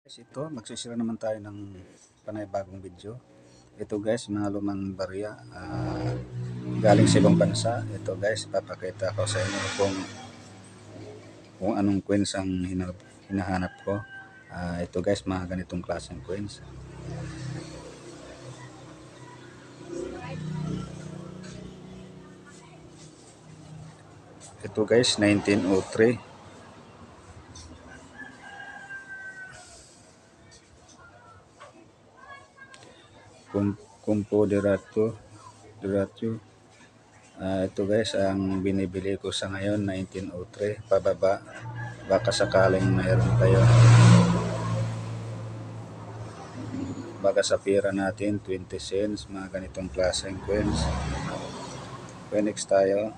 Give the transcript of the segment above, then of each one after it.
Ito, magsishare naman tayo ng panibagong video. Ito guys, mga lumang barya galing sa ibang bansa. Ito guys, papakita ko sa inyo kung anong coins ang hinahanap ko. Ito guys, mga ganitong klaseng coins. Ito guys, 1903. Kumpo Diratio. Ito guys, ang binibili ko sa ngayon 1903 pababa, baka sakaling mayroon tayo, baka sa pira natin 20 cents, mga ganitong klaseng coins. Okay, next tayo.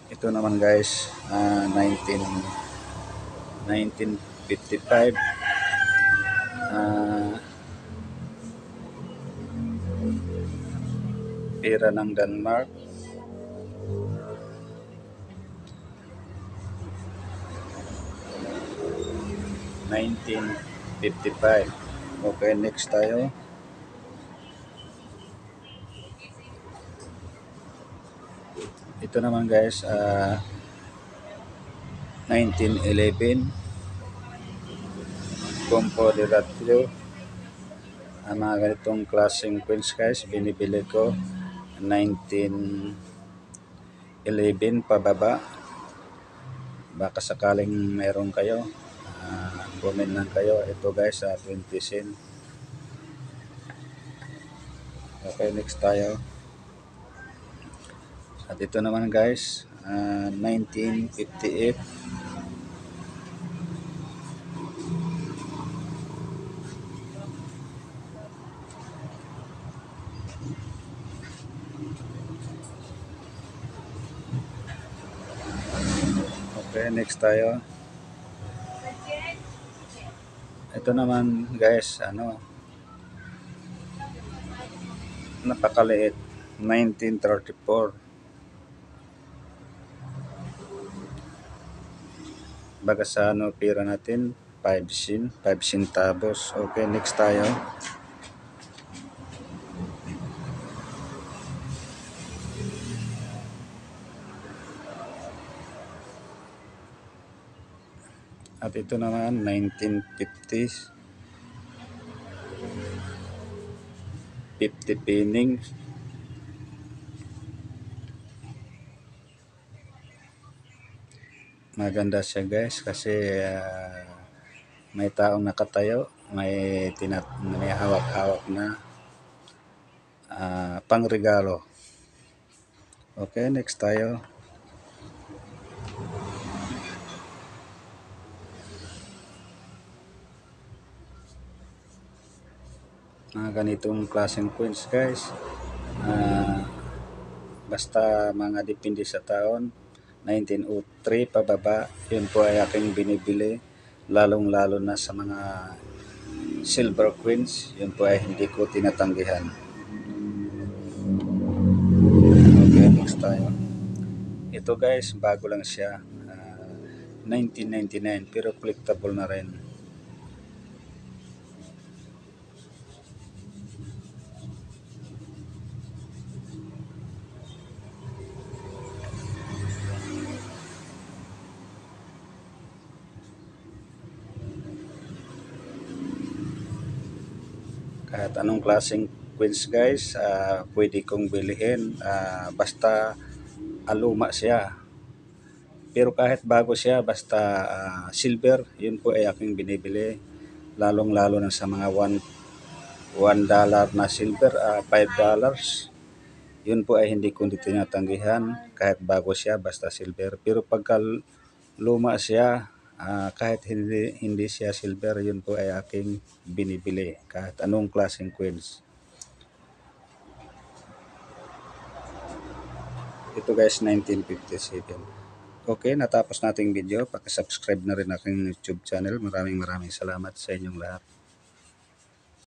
Ito naman guys, 1955, pira ng Denmark. $19.55. Okay, next tayo. Ito naman guys, 1911, Compo de Ratio. Mga ganitong klaseng coins guys, binibili ko 1911 pababa, baka sakaling meron kayo, comment lang kayo. Ito guys, 20 cent. Okay, next tayo. At ito naman guys, 1958, okay, next tayo. Ito naman guys, napakaliit, 1934, baga sa pira natin 5 centavos. Okay, next tayo. At ito naman 1950s, 50 penning. Maganda siya guys kasi may taong nakatayo, may hawak-hawak na pangregalo. Okay, next tayo. Mga ganitong klaseng coins guys, basta mga depende sa taon. 1903 pababa, yun po ay aking binibili, lalong-lalo na sa mga silver coins, yun po ay hindi ko tinatanggihan. Okay, next tayo. Ito guys, bago lang siya, 1999, pero collectible na rin. Kahit anong klaseng coins guys, pwede kong bilhin, basta aluma siya. Pero kahit bago siya, basta silver, yun po ay aking binibili, lalong-lalo na sa mga $1 na silver, $5. Yun po ay hindi ko tinatanggihan, kahit bago siya, basta silver. Pero pagka luma siya, kahit hindi siya silver, yun po ay aking binibili, kahit anong klaseng coins. Ito guys, 1957. Okay, natapos nating video. Paki-subscribe na rin aking YouTube channel. Maraming salamat sa inyong lahat.